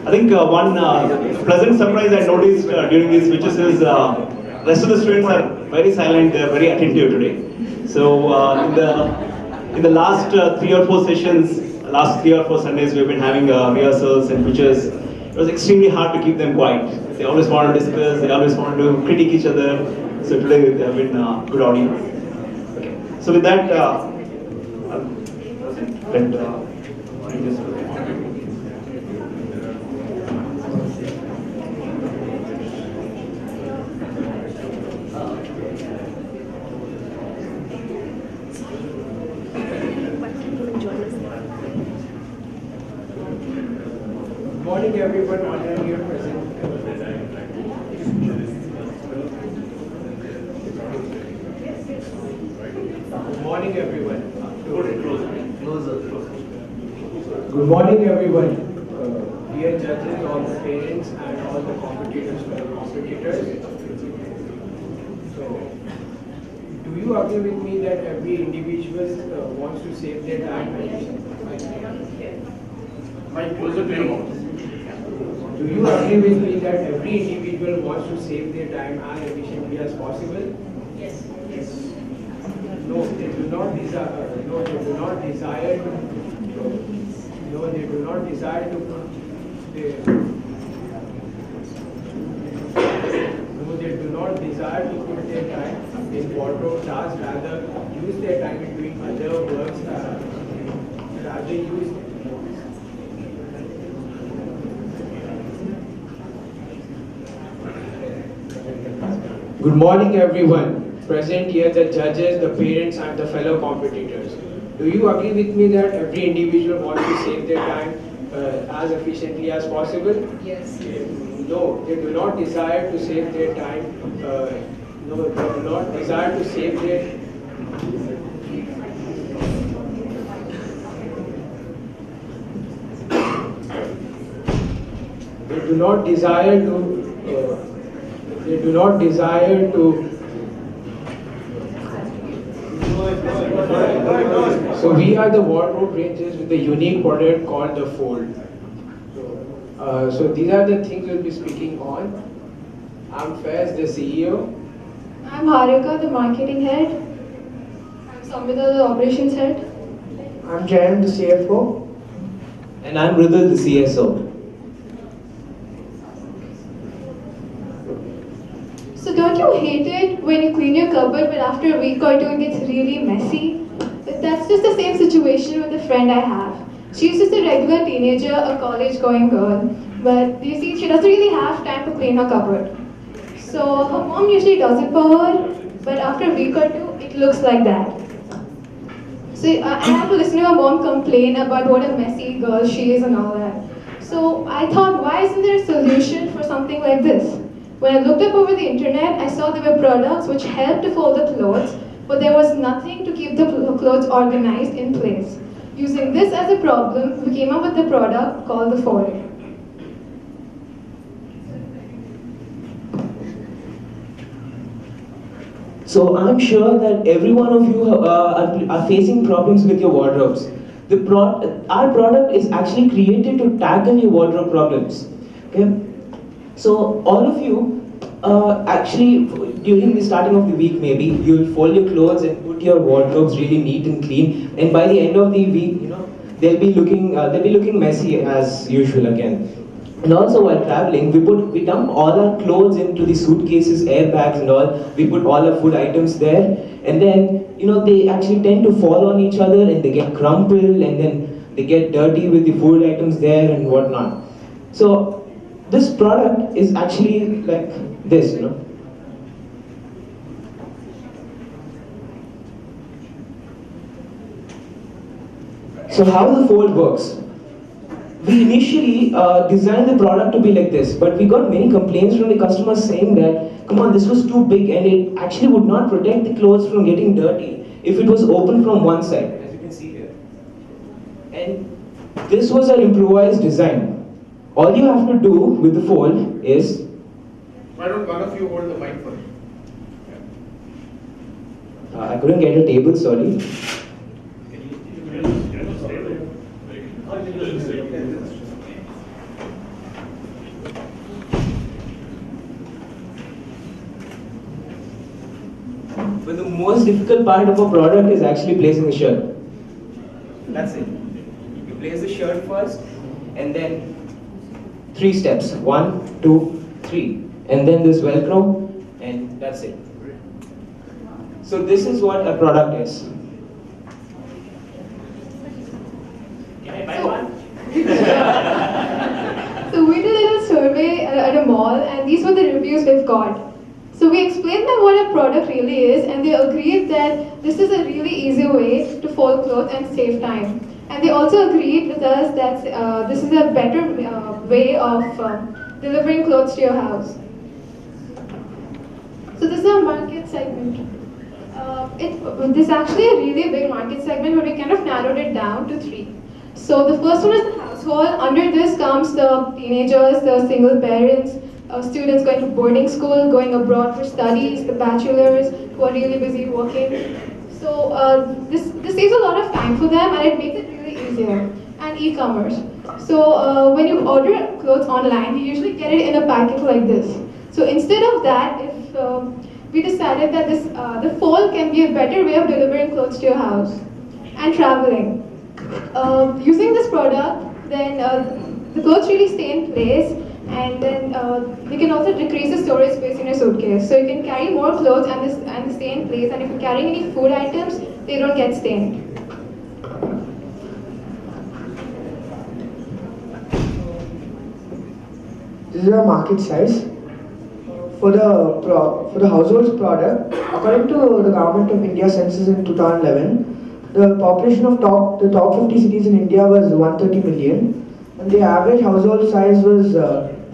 I think one pleasant surprise I noticed during these switches is rest of the students are very silent, they're very attentive today. So in the last 3 or 4 sessions, last 3 or 4 Sundays we've been having rehearsals and pitches. It was extremely hard to keep them quiet. They always want to discuss, they always want to critique each other. So today they have been good audience. Okay. So with that, Good morning everyone, honored here present. Good morning everyone. Good morning everyone. Dear judges, all the parents and all the competitors, fellow competitors. Do you agree with me that every individual wants to save their time? Mike, closer to your mouth. Do you agree with me that every individual wants to save their time as efficiently as possible? Yes. Yes. No, they do not desire. No, they do not desire to. No, they do not desire to. No, they do not desire to put their time in wardrobe tasks. Rather, use their time in doing other works. Rather, use. Good morning everyone, present here the judges, the parents and the fellow competitors. Do you agree with me that every individual wants to save their time as efficiently as possible? Yes. No, they do not desire to save their time. No, they do not desire to save their. They do not desire to. They do not desire to. So we are the wardrobe ranges with a unique product called the Fold. So these are the things we'll be speaking on. I'm Faiz, the CEO. I'm Harika, the marketing head. I'm Samvita, the operations head. I'm Jayant, the CFO. And I'm Ridul, the CSO. So don't you hate it when you clean your cupboard but after a week or two it gets really messy? But that's just the same situation with a friend I have. She's just a regular teenager, a college-going girl. But you see, she doesn't really have time to clean her cupboard. So her mom usually does it for her, but after a week or two, it looks like that. So I have to listen to her mom complain about what a messy girl she is and all that. So I thought, why isn't there a solution for something like this? When I looked up over the internet, I saw there were products which helped to fold the clothes, but there was nothing to keep the clothes organized in place. Using this as a problem, we came up with a product called the Fold. So I'm sure that every one of you are facing problems with your wardrobes. Our product is actually created to tackle your wardrobe problems. Okay? So all of you, actually during the starting of the week maybe, you'll fold your clothes and put your wardrobes really neat and clean. And by the end of the week, they'll be looking messy as usual again. And also while traveling, we dump all our clothes into the suitcases, airbags and all. We put all our food items there. And then, they actually tend to fall on each other and they get crumpled and then they get dirty with the food items there and whatnot. So this product is actually like this, So how the Fold works? We initially designed the product to be like this, but we got many complaints from the customers saying that, come on, this was too big and it actually would not protect the clothes from getting dirty if it was open from one side, as you can see here. And this was our improvised design. All you have to do with the Fold is... Why don't one of you hold the mic first? I couldn't get a table, sorry. But the most difficult part of a product is actually placing the shirt. That's it. You place the shirt first, and then 3 steps. 1, 2, 3. And then this Velcro, and that's it. So this is what a product is. Can I buy one? So we did a little survey at a mall, and these were the reviews we've got. So we explained them what a product really is, and they agreed that this is a really easy way to fold clothes and save time. And they also agreed with us that this is a better way of delivering clothes to your house. So this is our market segment. This is actually a really big market segment, but we kind of narrowed it down to 3. So the first one is the household. Under this comes the teenagers, the single parents, students going to boarding school, going abroad for studies, the bachelors who are really busy working. So this saves a lot of time for them, and it makes it really easier. And e-commerce. So when you order clothes online, you usually get it in a packet like this. So instead of that, if we decided that the fold can be a better way of delivering clothes to your house. And traveling. Using this product, then the clothes really stay in place, and then you can also decrease the storage space in your suitcase. So you can carry more clothes and stay in place, and if you're carrying any food items, they don't get stained. This is our market size. For the households product, according to the Government of India census in 2011, the population of the top 50 cities in India was 130 million, and the average household size was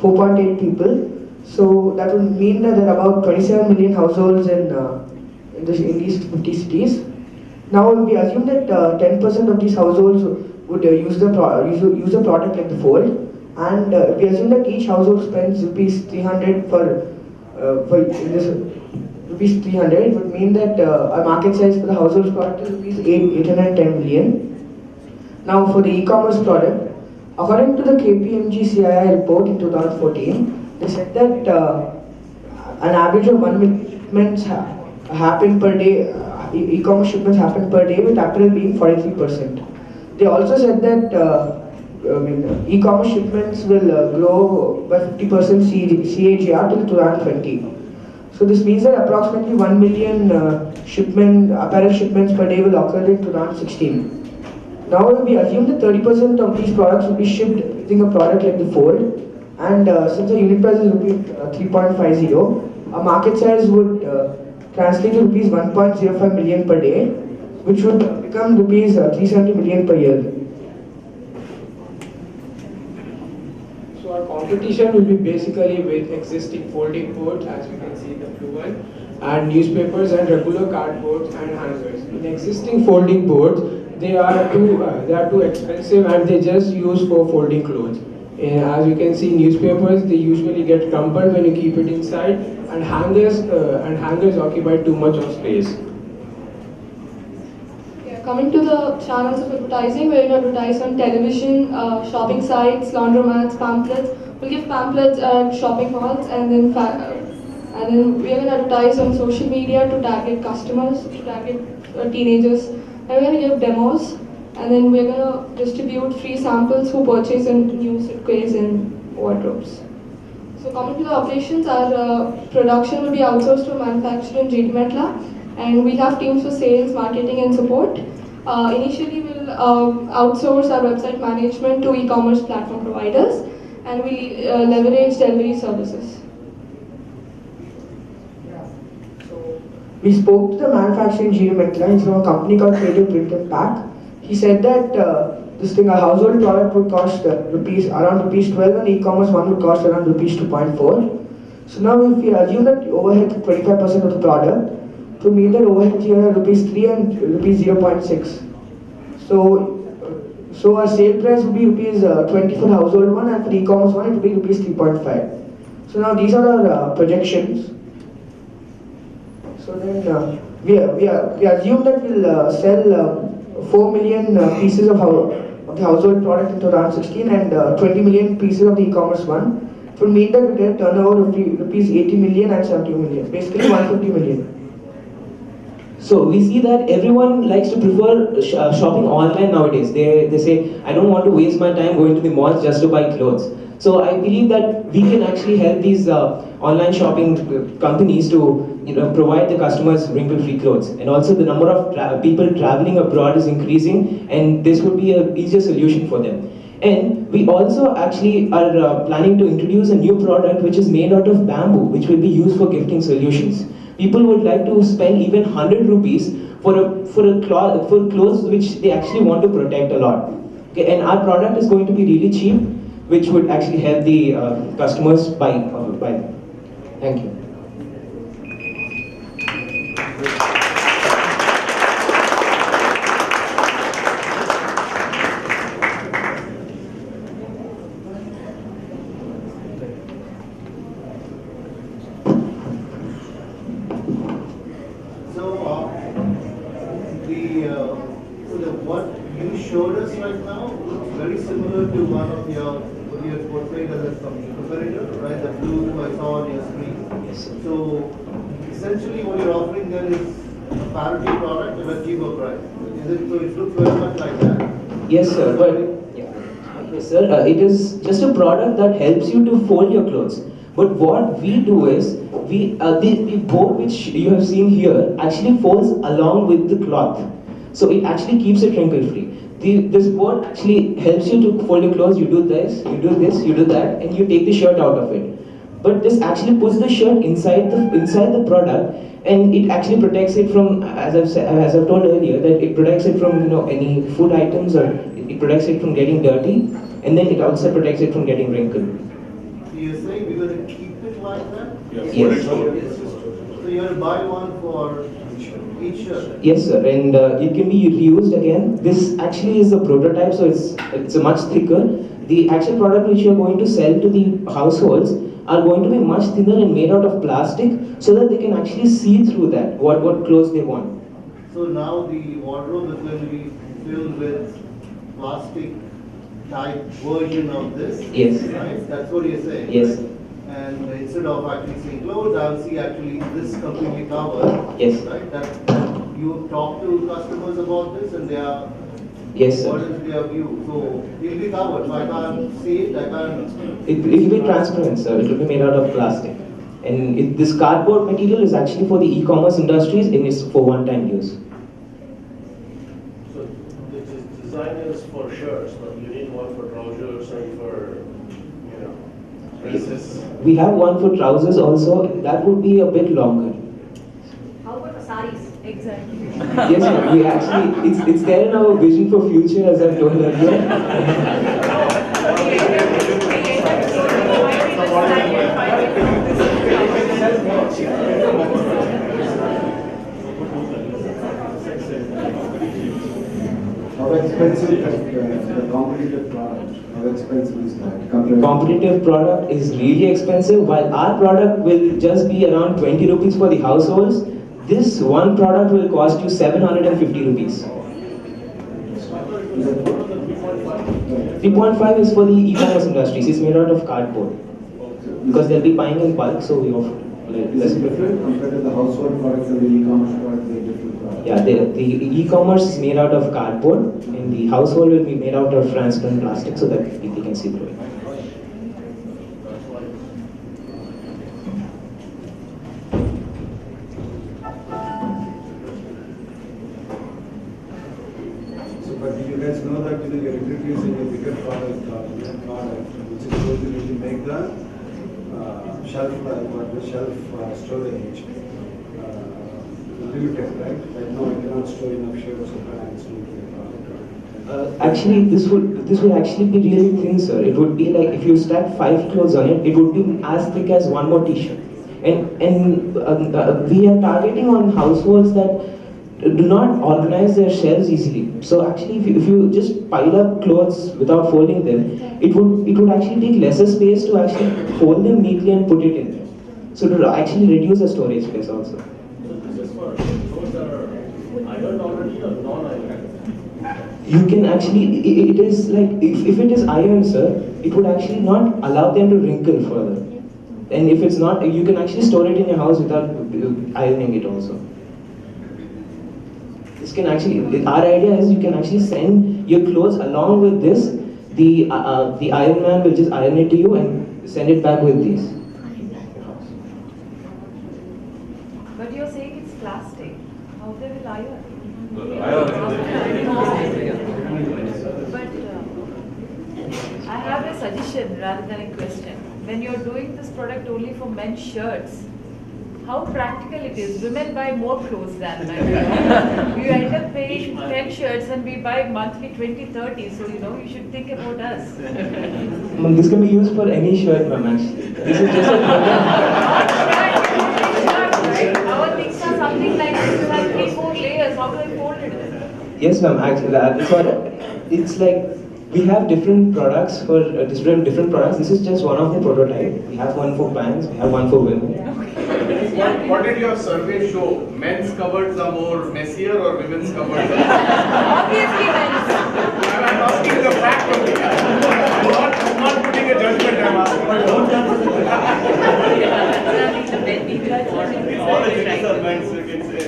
4.8 people. So that would mean that there are about 27 million households in these 50 cities. Now, if we assume that 10% of these households would use a product like the Fold, and if we assume that each household spends rupees 300 rupees 300, it would mean that our market size for the household product is rupees 810 million. Now, for the e-commerce product, according to the KPMG CII report in 2014, they said that an average of 1 million shipments happen per day. E-commerce shipments happen per day, with apparel being 43%. They also said that e-commerce shipments will grow by 50% CAGR till 2020. So this means that approximately 1 million apparel shipments per day will occur in 2016. Now, if we assume that 30% of these products will be shipped using a product like the Fold, and since the unit price is ₹3.50, our market size would translate to rupees 1.05 million per day, which would become rupees 370 million per year. So our competition will be basically with existing folding boards, as you can see the blue one, and newspapers and regular cardboards and hangers. In existing folding boards, they are too expensive, and they just use for folding clothes. As you can see, newspapers, they usually get crumpled when you keep it inside, and hangers occupy too much of space. Coming to the channels of advertising, we're going to advertise on television, shopping sites, laundromats, pamphlets. We'll give pamphlets at shopping malls, and then we're going to advertise on social media to target customers, to target teenagers. And we're going to give demos, and then we're going to distribute free samples who purchase in new suitcases and wardrobes. So coming to the operations, our production will be outsourced to a manufacturer in GT Metla, and we have teams for sales, marketing, and support. Initially, we'll outsource our website management to e-commerce platform providers, and we leverage delivery services. We spoke to the manufacturer in GT Metla. It's from a company called Creative Print and Pack. He said that a household product would cost around rupees 12, and e-commerce one would cost around rupees 2.4. So now, if we assume that the overhead is 25% of the product, to mean that overhead here are rupees 3 and rupees 0.6. So our sale price would be rupees 20 for household one, and for e-commerce one it would be rupees 3.5. So now these are our projections. So then we assume that we'll sell 4 million pieces of the household product in 2016, and 20 million pieces of the e-commerce one. It will mean that we get a turnover of rupees 80 million and 70 million, basically 150 million. So we see that everyone likes to prefer shopping online nowadays. They say, I don't want to waste my time going to the malls just to buy clothes. So I believe that we can actually help these online shopping companies to provide the customers wrinkle-free clothes. And also the number of people traveling abroad is increasing, and this would be an easier solution for them. And we also actually are planning to introduce a new product which is made out of bamboo, which will be used for gifting solutions. People would like to spend even 100 rupees for clothes which they actually want to protect a lot. Okay, and our product is going to be really cheap, which would actually help the customers buy. Thank you. What you showed us right now looks very similar to one of your, what you have portrayed as a competitor, right? The blue I saw on your screen. Yes. So essentially what you're offering then is a parity product at a cheaper price. Is it, so it looks very much like that? Yes, sir. But yes, sir. It is just a product that helps you to fold your clothes. But what we do is, the board which you have seen here actually folds along with the cloth. So it actually keeps it wrinkle free. This board actually helps you to fold your clothes. You do this, you do this, you do that, and you take the shirt out of it. But this actually puts the shirt inside the product, and it actually protects it from, as I've told earlier, that it protects it from any food items, or it protects it from getting dirty, and then it also protects it from getting wrinkled. So you're saying we're going to keep it like that? Yes. So you're going to buy one for each shirt? Yes, sir, and it can be reused again. This actually is the prototype, so it's a much thicker. The actual product which you are going to sell to the households are going to be much thinner and made out of plastic, so that they can actually see through that what clothes they want. So now the wardrobe is going to be filled with plastic type version of this? Yes. Right? That's what you're saying? Yes. Right? And instead of actually seeing clothes, I'll see actually this completely covered. Yes. Right? That you talk to customers about this and they are, Yes, sir. what is their view? So it'll be covered, so I can't see it, I can't. It will be transparent, sir. It will be made out of plastic. And this cardboard material is actually for the e-commerce industries, and it's for one-time use. So the design is for shirts, but you need one for trousers and for, dresses. We have one for trousers also. That would be a bit longer. How about the saris? Exactly. Yes, sir. We actually, it's there in our vision for future, as I've told earlier. How expensive is the competitive product? How expensive is that? Competitive product is really expensive, while our product will just be around 20 rupees for the households. This one product will cost you 750 rupees. 3.5 is for the e-commerce industries. It's made out of cardboard. Because they'll be buying in bulk, so we offer Is it different compared to the household products and the e-commerce products? They're different products. Yeah, the e-commerce is made out of cardboard, and the household will be made out of transparent plastic, so that people can see through it. So, but you guys know that you're introducing a bigger product, which is going to make the shelf storage limited, right? Right now, I cannot store enough shirts or pants to make the product. Actually, this would actually be really thin, sir. It would be like if you stack 5 clothes on it, it would be as thick as one more t-shirt. And we are targeting on households that do not organize their shelves easily. So actually, if you just pile up clothes without folding them, it would actually take lesser space to actually fold them neatly and put it in there. So to actually reduce the storage space also. So this is for those that are ironed already or non-ironed? You can actually, it is like, if it is iron, sir, it would actually not allow them to wrinkle further. And if it's not, you can actually store it in your house without ironing it also. this can actually, our idea is you can actually send your clothes along with this. The Iron Man will just iron it to you and send it back with these. But you're saying it's plastic. How they will iron? But I have a suggestion rather than a question. When you're doing this product only for men's shirts, how practical it is. Women buy more clothes than men. You end up paying 10 shirts and we buy monthly 20, 30. So, you should think about us. This can be used for any shirt, ma'am, actually. This is just a product. Our things are something like this. You have 3-4 layers. How do I fold it? Yes, ma'am, actually, it's like, we have different products for different products. This is just one of the prototype. We have one for pants, we have one for women. What did your survey show? Men's cupboards are more messier or women's cupboards are Obviously men's. I'm asking the fact only. I'm not putting a judgment, I'm asking. All the ladies are men's, you can say.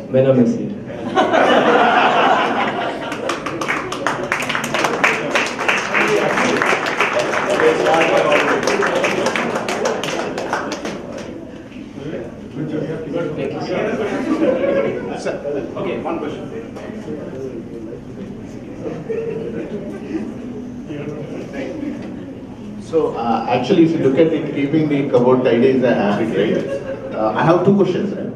Men are messy. Okay, one question. So actually, if you look at it, keeping the cupboard tidy is a habit, right? I have two questions, right?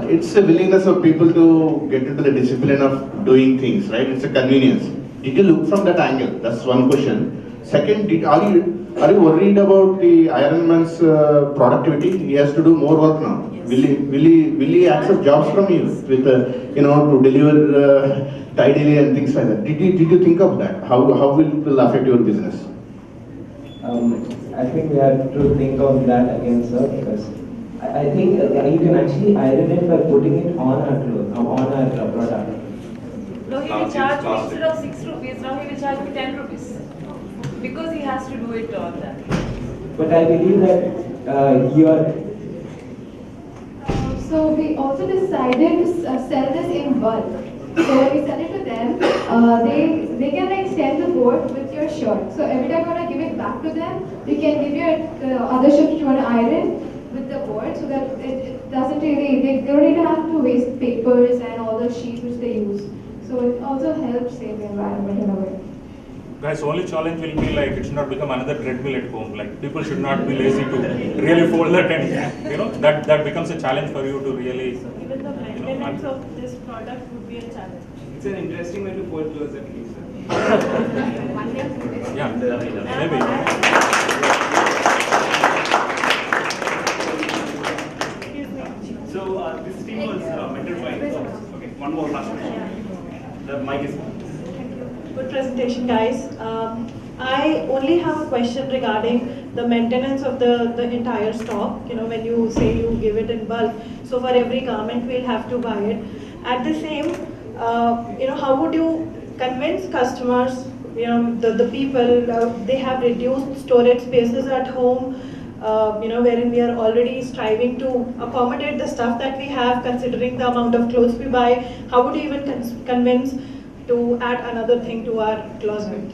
It's a willingness of people to get into the discipline of doing things, right? It's a convenience. Did you look from that angle? That's one question. Second, are you worried about the Iron Man's productivity? He has to do more work now. Yes. Will he accept jobs from you with to deliver tidily and things like that? Did you think of that? How will it affect your business? I think we have to think of that again, sir, because I think you can actually iron it by putting it on our clothes, on our product. No, he will charge me instead of 6 rupees, now he will charge me 10 rupees. Because he has to do it all that. But I believe that you are. So we also decided to sell this in bulk. So when we sell it to them, they can like sell the board with your shirt. So every time you want to give it back to them, you can give your other shirt which you want to iron with the board, so that it doesn't really, they don't really have to waste papers and all the sheets which they use. So it also helps save the environment in a way. Guys, only challenge will be like it should not become another treadmill at home. Like people should not be lazy to really fold that, and that becomes a challenge for you to really. Even the maintenance of this product would be a challenge. It's an interesting way to fold clothes at least. Yeah, maybe. So this team was mentored by. Okay, one more last question. The mic is on. Good presentation, guys. I only have a question regarding the maintenance of the entire stock. When you say you give it in bulk, so for every garment we'll have to buy it. At the same, how would you convince customers? The people they have reduced storage spaces at home. Wherein we are already striving to accommodate the stuff that we have, considering the amount of clothes we buy. How would you even convince to add another thing to our closet?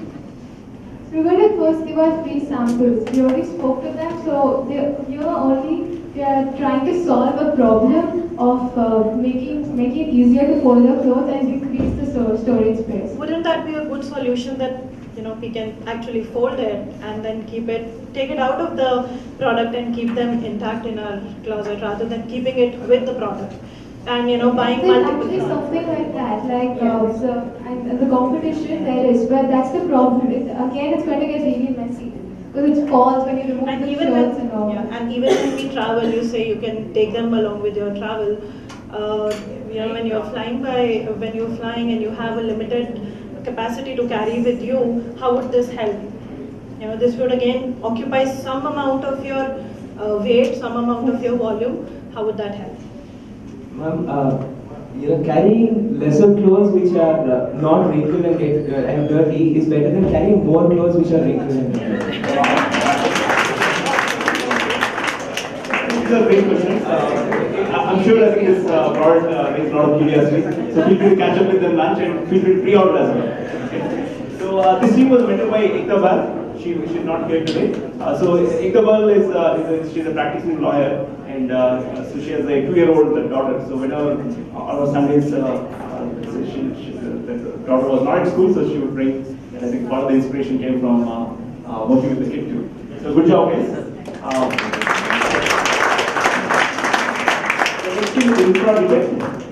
We're going to first give out free samples. We already spoke to them, so we are trying to solve a problem of making it easier to fold the clothes and decrease the storage space. Wouldn't that be a good solution that we can actually fold it and then take it out of the product and keep them intact in our closet rather than keeping it with the product? And buying There's multiple actually products. something like that, and the competition there is, but that's the problem. Again, it's going to get really messy because it falls when you remove And the even shirts and all. and even when we travel, you say you can take them along with your travel. When you're flying and you have a limited capacity to carry with you, how would this help? This would again occupy some amount of your weight, some amount of your volume. How would that help? Ma'am, carrying lesser clothes which are not wrinkled and dirty is better than carrying more clothes which are wrinkled and dirty. is a great question. I'm sure I think this product raised a lot of curiosity. So feel free to catch up with them lunch and feel free to pre-order as well. Okay. So this team was mentored by Ekta Bal. She's not here today. So Ekta Bal she's a practicing lawyer, and so she has a 2-year-old daughter. So whenever on Sundays, the daughter was not at school, so she would bring. And I think part of the inspiration came from working with the kid too. So good job, guys. The next team is Infra Detect.